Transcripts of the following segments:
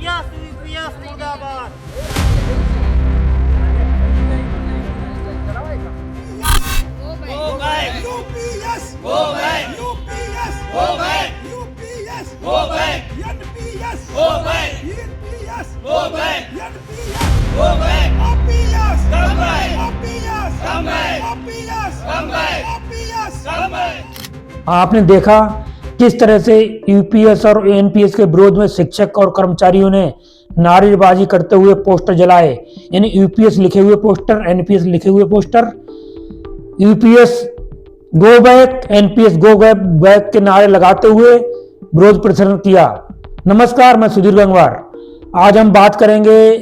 UPS मुर्दाबाद। Go back. UPS Go back. UPS Go back. UPS Go back. NPS Go back. NPS Go back. NPS Go back. OPS Come back. OPS Come back. OPS Come back. OPS Come back. आपने देखा किस तरह से UPS और NPS के विरोध में शिक्षक और कर्मचारियों ने नारेबाजी करते हुए पोस्टर जलाए। यानी यूपीएस लिखे हुए पोस्टर, एनपीएस लिखे हुए poster, UPS go back, NPS go back के नारे लगाते हुए विरोध प्रदर्शन किया। नमस्कार, मैं सुधीर गंगवार। आज हम बात करेंगे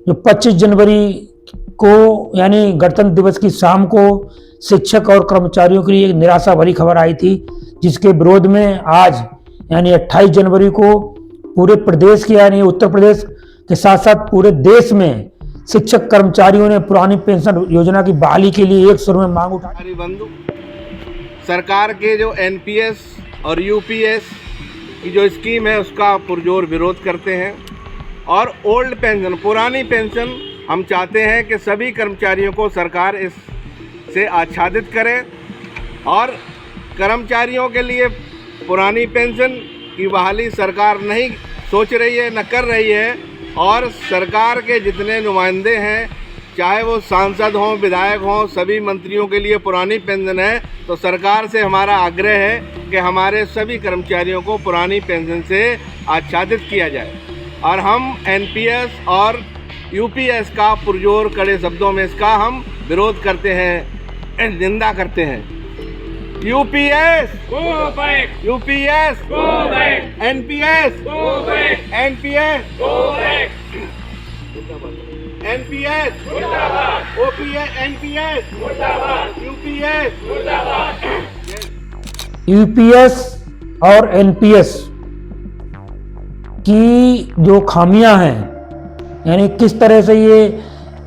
जो 25 जनवरी को यानी गणतंत्र दिवस की शाम को शिक्षक और कर्मचारियों के लिए एक निराशा भरी खबर आई थी, जिसके विरोध में आज यानी 28 जनवरी को पूरे प्रदेश के यानी उत्तर प्रदेश के साथ साथ पूरे देश में शिक्षक कर्मचारियों ने पुरानी पेंशन योजना की बहाली के लिए एक सुर में मांग उठाई। हमारी बंधु सरकार के जो एनपीएस और यूपीएस की जो स्कीम है उसका पुरजोर विरोध करते हैं और ओल्ड पेंशन, पुरानी पेंशन हम चाहते हैं कि सभी कर्मचारियों को सरकार इस से आच्छादित करे और कर्मचारियों के लिए पुरानी पेंशन की बहाली सरकार नहीं सोच रही है, न कर रही है। और सरकार के जितने नुमाइंदे हैं, चाहे वो सांसद हों, विधायक हों, सभी मंत्रियों के लिए पुरानी पेंशन है। तो सरकार से हमारा आग्रह है कि हमारे सभी कर्मचारियों को पुरानी पेंशन से आच्छादित किया जाए और हम एनपीएस और यूपीएस का पुरजोर कड़े शब्दों में इसका हम विरोध करते हैं, निंदा करते हैं। UPS Go back. UPS Go back. NPS Go back. NPS Go back. NPS मुर्दाबाद. ओपीएस एनपीएस मुर्दाबाद. यूपीएस मुर्दाबाद. यूपीएस और एनपीएस की जो खामियां हैं, यानी किस तरह से ये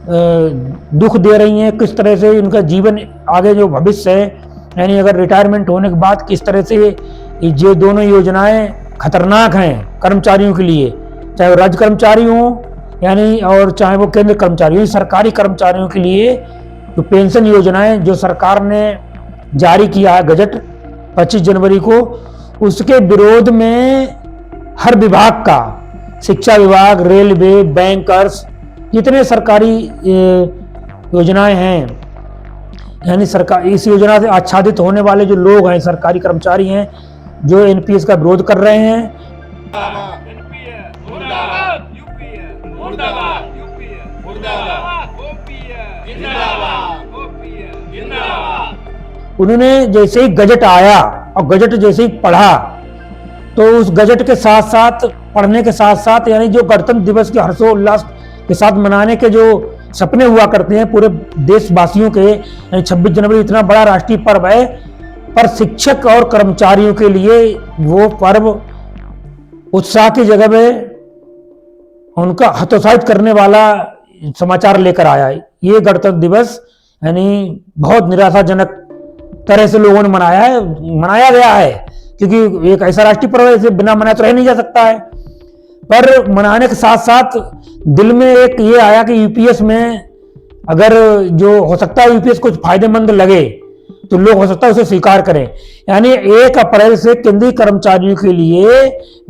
दुख दे रही हैं, किस तरह से इनका जीवन आगे जो भविष्य है, यानी अगर रिटायरमेंट होने के बाद किस तरह से ये दोनों योजनाएं खतरनाक हैं कर्मचारियों के लिए, चाहे वो राज्य कर्मचारी हों यानी और चाहे वो केंद्र कर्मचारी हो। सरकारी कर्मचारियों के लिए जो पेंशन योजनाएं जो सरकार ने जारी किया है गजट 25 जनवरी को, उसके विरोध में हर विभाग का, शिक्षा विभाग, रेलवे, बैंकर्स, जितने सरकारी योजनाएं हैं, यानी सरकार इस योजना से आच्छादित होने वाले जो लोग हैं, सरकारी कर्मचारी हैं, जो एनपीएस का विरोध कर रहे हैं। एनपीएस मुर्दाबाद. यूपीएस मुर्दाबाद. यूपीएस मुर्दाबाद. ओपीएस जिंदाबाद. ओपीएस जिंदाबाद. उन्होंने जैसे ही गजट आया और गजट जैसे ही पढ़ा, तो उस गजट के साथ साथ, पढ़ने के साथ साथ, यानी जो गणतंत्र दिवस के हर्षोल्लास के साथ मनाने के जो सपने हुआ करते हैं पूरे देशवासियों के, यानी 26 जनवरी इतना बड़ा राष्ट्रीय पर्व है, पर शिक्षक और कर्मचारियों के लिए वो पर्व उत्साह की जगह में उनका हतोत्साहित करने वाला समाचार लेकर आया है। ये गणतंत्र दिवस यानी बहुत निराशाजनक तरह से लोगों ने मनाया गया है, क्योंकि एक ऐसा राष्ट्रीय पर्व है, इसे बिना मनाए तो रह नहीं जा सकता है। पर मनाने के साथ साथ दिल में एक ये आया कि यूपीएस में अगर जो हो सकता है यूपीएस कुछ फायदेमंद लगे तो लोग हो सकता है उसे स्वीकार करें। यानी 1 अप्रैल से केंद्रीय कर्मचारियों के लिए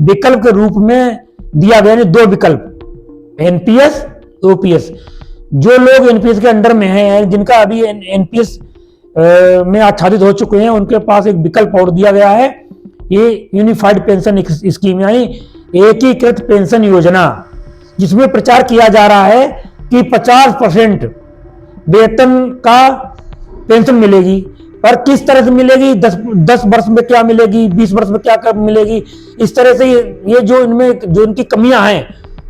विकल्प के रूप में दिया गया, यानी 2 विकल्प, एनपीएस, ओपीएस। जो लोग एनपीएस के अंडर में हैं, जिनका अभी एनपीएस में आच्छादित हो चुके हैं, उनके पास एक विकल्प और दिया गया है, ये यूनिफाइड पेंशन स्कीम, यानी एकीकृत पेंशन योजना, जिसमें प्रचार किया जा रहा है कि 50% वेतन का पेंशन मिलेगी। पर किस तरह से मिलेगी, 10 वर्ष में क्या मिलेगी, 20 वर्ष में क्या मिलेगी, इस तरह से ये जो इनमें जो इनकी कमियां हैं,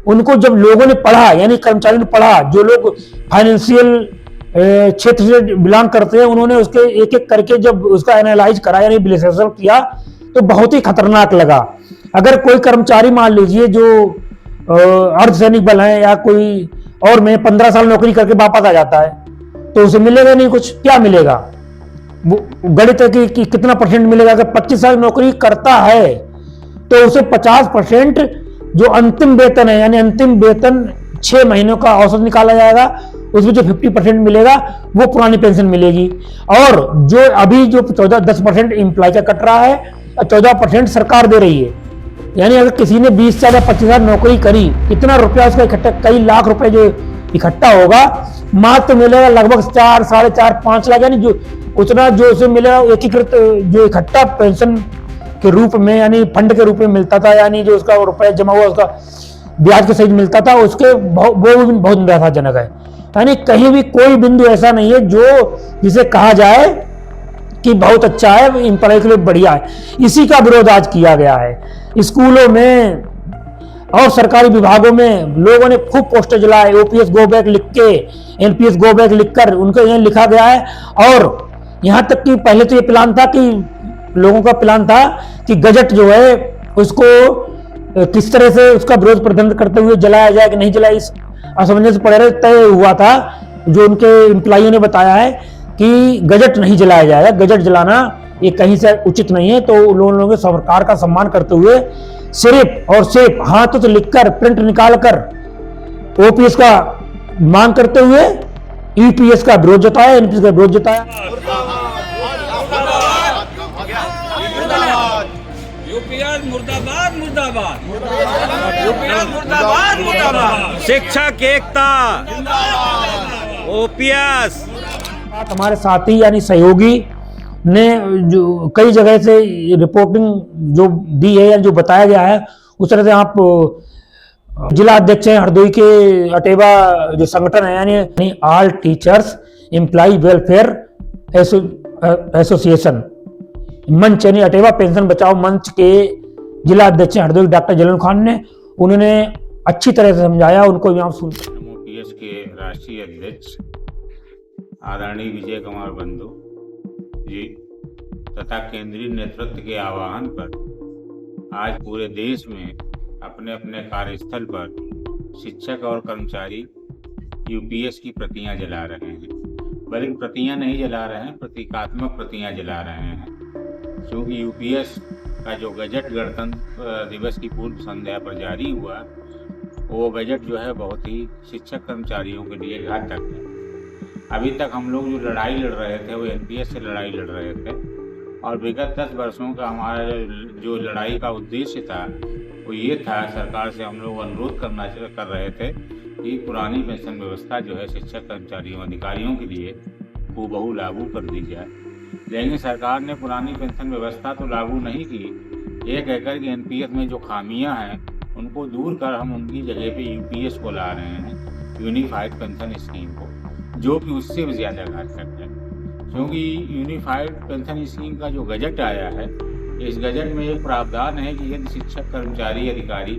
उनको जब लोगों ने पढ़ा, यानी कर्मचारियों ने पढ़ा, जो लोग फाइनेंशियल क्षेत्र से बिलोंग करते हैं, उन्होंने उसके एक एक करके जब उसका एनालाइज करा, यानी विश्लेषण किया, तो बहुत ही खतरनाक लगा। अगर कोई कर्मचारी मान लीजिए जो अर्धसैनिक बल है या कोई और में 15 साल नौकरी करके वापस आ जाता है, तो उसे मिलेगा नहीं कुछ। क्या मिलेगा, वो गणित है कि कितना परसेंट मिलेगा। अगर 25 साल नौकरी करता है तो उसे 50% जो अंतिम वेतन है, यानी अंतिम वेतन 6 महीनों का औसत निकाला जाएगा, उसमें जो 50% मिलेगा वो पुरानी पेंशन मिलेगी। और जो अभी जो 10% एम्प्लॉय का कट रहा है, 14% सरकार दे रही है। यानी अगर किसी ने 20 साल या 25 साल नौकरी करी, इतना रुपया उसका इकट्ठा, कई लाख रुपए जो इकट्ठा होगा, मात्र मिलेगा लगभग 4, 4.5, 5 लाख, यानी जो उतना जो उसे मिलेगा एकीकृत जो इकट्ठा पेंशन के रूप में, यानी फंड के रूप में मिलता था, यानी जो उसका रुपया जमा हुआ उसका ब्याज के सहित मिलता था, उसके वो भी बहुत निराशाजनक है। यानी कहीं भी कोई बिंदु ऐसा नहीं है जो जिसे कहा जाए कि बहुत अच्छा है, एम्प्लॉय के लिए बढ़िया है। इसी का विरोध आज किया गया है। स्कूलों में और सरकारी विभागों में लोगों ने खूब पोस्टर जलाए, ओपीएस गो बैक लिख के, एनपीएस गो बैक लिखकर उनको यहाँ लिखा गया है। और यहाँ तक कि पहले तो ये प्लान था कि लोगों का प्लान था कि गजट जो है उसको किस तरह से उसका विरोध प्रदर्शन करते हुए जलाया जाए कि नहीं जलाया, इस असमंजस पड़े तय हुआ था। जो उनके एम्प्लॉइयों ने बताया है कि गजट नहीं जलाया जाएगा, गजट जलाना ये कहीं से उचित नहीं है। तो लोगों ने सरकार का सम्मान करते हुए सिर्फ और सिर्फ हाथों से लिखकर प्रिंट निकालकर ओपीएस का मांग करते हुए यूपीएस का विरोध जताया, एनपीएस का विरोध जताया। यूपीएस मुर्दाबाद मुर्दाबाद, यूपीएस मुर्दाबाद मुर्दाबाद, शिक्षक एकता, ओपीएस। हमारे साथी यानी सहयोगी ने जो कई जगह से रिपोर्टिंग जो दी है या जो बताया गया है, उस तरह से आप जिला अध्यक्ष हैं हरदोई के अटेवा जो संगठन है, यानी all teachers employ welfare association मंच, यानी अटेवा पेंशन बचाओ मंच के जिला अध्यक्ष हरदोई डॉक्टर जलन खान ने, उन्होंने अच्छी तरह से समझाया, उनको यहाँ सुनते। ओपीएस के राष्ट्रीय अध्यक्ष आदरणीय विजय कुमार बंधु जी तथा केंद्रीय नेतृत्व के आह्वान पर आज पूरे देश में अपने अपने कार्यस्थल पर शिक्षक और कर्मचारी यूपीएस की प्रतियां जला रहे हैं। बल्कि प्रतियां नहीं जला रहे हैं, प्रतीकात्मक प्रतियां जला रहे हैं, क्योंकि यूपीएस का जो गजट गणतंत्र दिवस की पूर्व संध्या पर जारी हुआ, वो गजट जो है बहुत ही शिक्षक कर्मचारियों के लिए घातक है। अभी तक हम लोग जो लड़ाई लड़ रहे थे वो एनपीएस से लड़ाई लड़ रहे थे, और विगत 10 वर्षों का हमारा जो लड़ाई का उद्देश्य था वो ये था, सरकार से हम लोग अनुरोध कर रहे थे कि पुरानी पेंशन व्यवस्था जो है शिक्षक कर्मचारियों अधिकारियों के लिए हूबहू लागू कर दी जाए। लेकिन सरकार ने पुरानी पेंशन व्यवस्था तो लागू नहीं की, ये कहकर कि एनपीएस में जो खामियां हैं उनको दूर कर हम उनकी जगह पे यूपीएस को ला रहे हैं, यूनिफाइड पेंशन स्कीम को, जो कि उससे भी ज़्यादा घातक है। क्योंकि यूनिफाइड पेंशन स्कीम का जो गजट आया है, इस गजट में एक प्रावधान है कि यदि शिक्षक कर्मचारी अधिकारी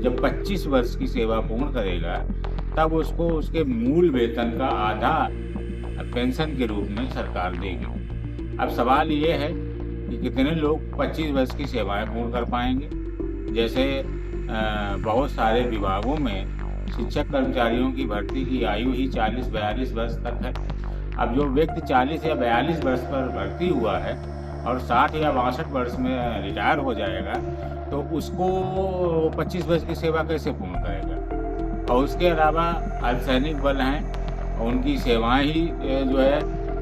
जब 25 वर्ष की सेवा पूर्ण करेगा तब उसको उसके मूल वेतन का आधा पेंशन के रूप में सरकार देगी। अब सवाल ये है कि कितने लोग 25 वर्ष की सेवाएं पूर्ण कर पाएंगे। जैसे बहुत सारे विभागों में शिक्षक कर्मचारियों की भर्ती की आयु ही 40-42 वर्ष तक है। अब जो व्यक्ति 40 या 42 वर्ष पर भर्ती हुआ है और 60 या 62 वर्ष में रिटायर हो जाएगा, तो उसको 25 वर्ष की सेवा कैसे पूर्ण करेगा। और उसके अलावा अर्धसैनिक बल हैं, उनकी सेवाएं ही जो है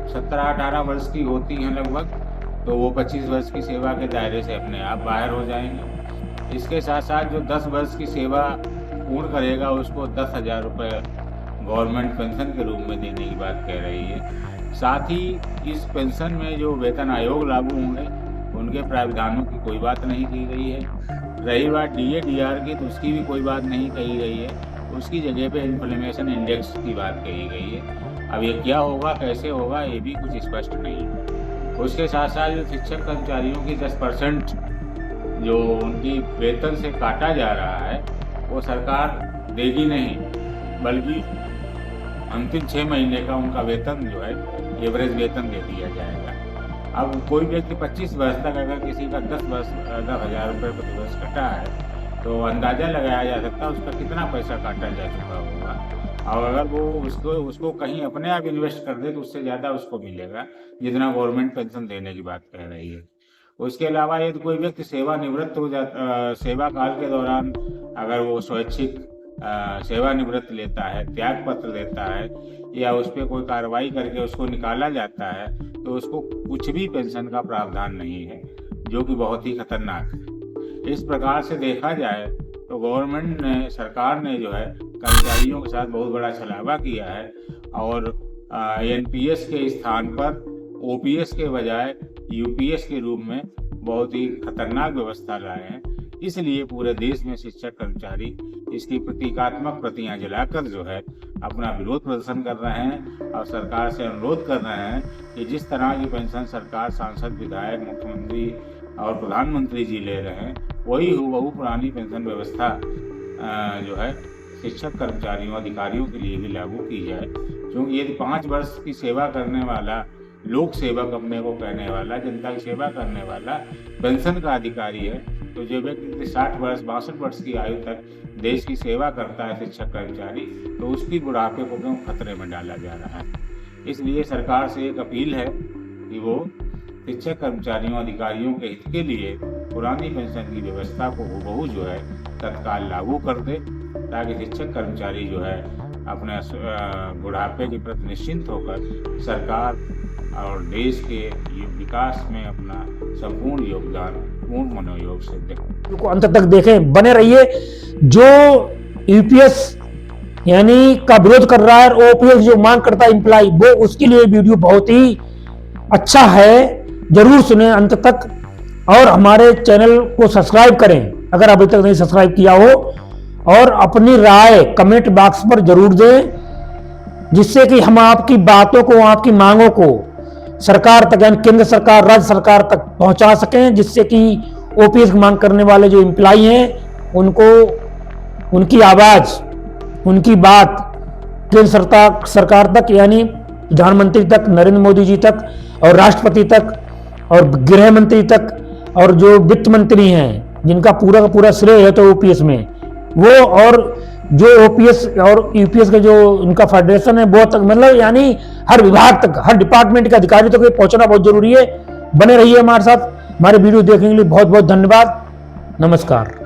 17-18 वर्ष की होती हैं लगभग, तो वो 25 वर्ष की सेवा के दायरे से अपने आप बाहर हो जाएंगे। इसके साथ साथ जो 10 वर्ष की सेवा पूर्ण करेगा उसको 10,000 रुपये गवर्नमेंट पेंशन के रूप में देने की बात कह रही है। साथ ही इस पेंशन में जो वेतन आयोग लागू होंगे उनके प्रावधानों की कोई बात नहीं की गई है। रही बात डीए-डीआर की, तो उसकी भी कोई बात नहीं कही गई है, उसकी जगह पे इन्फ्लेमेशन इंडेक्स की बात कही गई है। अब ये क्या होगा, कैसे होगा, ये भी कुछ स्पष्ट नहीं है। उसके साथ साथ जो शिक्षक कर्मचारियों की 10% जो उनकी वेतन से काटा जा रहा है वो सरकार देगी नहीं, बल्कि अंतिम 6 महीने का उनका वेतन जो है एवरेज वेतन दे दिया जाएगा। अब कोई व्यक्ति 25 वर्ष तक अगर किसी का 10,000 रुपये प्रति वर्ष कटा है तो अंदाज़ा लगाया जा सकता है उसका कितना पैसा काटा जा चुका होगा। और अगर वो उसको कहीं अपने आप इन्वेस्ट कर दे तो उससे ज़्यादा उसको मिलेगा जितना गवर्नमेंट पेंशन देने की बात कह रही है। उसके अलावा यदि कोई व्यक्ति सेवानिवृत्त हो जाता, सेवा काल के दौरान अगर वो स्वैच्छिक सेवानिवृत्त लेता है, त्याग पत्र देता है या उस पर कोई कार्रवाई करके उसको निकाला जाता है, तो उसको कुछ भी पेंशन का प्रावधान नहीं है, जो कि बहुत ही खतरनाक है। इस प्रकार से देखा जाए तो गवर्नमेंट ने, सरकार ने जो है कर्मचारियों के साथ बहुत बड़ा छलावा किया है और एनपीएस के स्थान पर ओपीएस के बजाय यूपीएस के रूप में बहुत ही खतरनाक व्यवस्था लाए हैं। इसलिए पूरे देश में शिक्षक कर्मचारी इसकी प्रतीकात्मक प्रतियां जलाकर जो है अपना विरोध प्रदर्शन कर रहे हैं और सरकार से अनुरोध कर रहे हैं कि जिस तरह की पेंशन सरकार, सांसद, विधायक, मुख्यमंत्री और प्रधानमंत्री जी ले रहे हैं, वही हूबहू पुरानी पेंशन व्यवस्था जो है शिक्षक कर्मचारियों, अधिकारियों के लिए भी लागू की जाए। क्योंकि यदि 5 वर्ष की सेवा करने वाला, लोक सेवक अपने को कहने वाला, जनता की सेवा करने वाला पेंशन का अधिकारी है, तो जो व्यक्ति 60 वर्ष, 62 वर्ष की आयु तक देश की सेवा करता है शिक्षक कर्मचारी, तो उसकी बुढ़ापे को क्यों खतरे में डाला जा रहा है। इसलिए सरकार से एक अपील है कि वो शिक्षक कर्मचारियों, अधिकारियों के हित के लिए पुरानी पेंशन की व्यवस्था को हूबहू जो है तत्काल लागू कर दे, ताकि शिक्षक कर्मचारी जो है अपने बुढ़ापे के प्रति निश्चिंत होकर सरकार और देश के विकास में अपना संपूर्ण योगदान पूर्ण मनोयोग से दें। को अंत तक देखें, बने रहिए। जो यूपीएस यानी का विरोध कर रहा है और ओपीएस जो मांग करता है एम्प्लॉय, वो उसके लिए वीडियो बहुत ही अच्छा है, जरूर सुने अंत तक और हमारे चैनल को सब्सक्राइब करें अगर अभी तक नहीं सब्सक्राइब किया हो, और अपनी राय कमेंट बॉक्स पर जरूर दें, जिससे कि हम आपकी बातों को, आपकी मांगों को सरकार तक, यानी केंद्र सरकार, राज्य सरकार तक पहुंचा सकें, जिससे कि ओपीएस की मांग करने वाले जो एम्प्लॉय हैं उनको उनकी आवाज, उनकी बात केंद्र सरकार तक, यानी प्रधानमंत्री तक, नरेंद्र मोदी जी तक और राष्ट्रपति तक और गृह मंत्री तक और जो वित्त मंत्री हैं जिनका पूरा का पूरा श्रेय है तो ओपीएस में, वो और जो ओपीएस और यूपीएस का जो उनका फेडरेशन है वो तक, मतलब यानी हर विभाग तक, हर डिपार्टमेंट के अधिकारी तक पहुंचना बहुत जरूरी है। बने रहिए हमारे साथ। हमारे वीडियो देखने के लिए बहुत बहुत धन्यवाद। नमस्कार।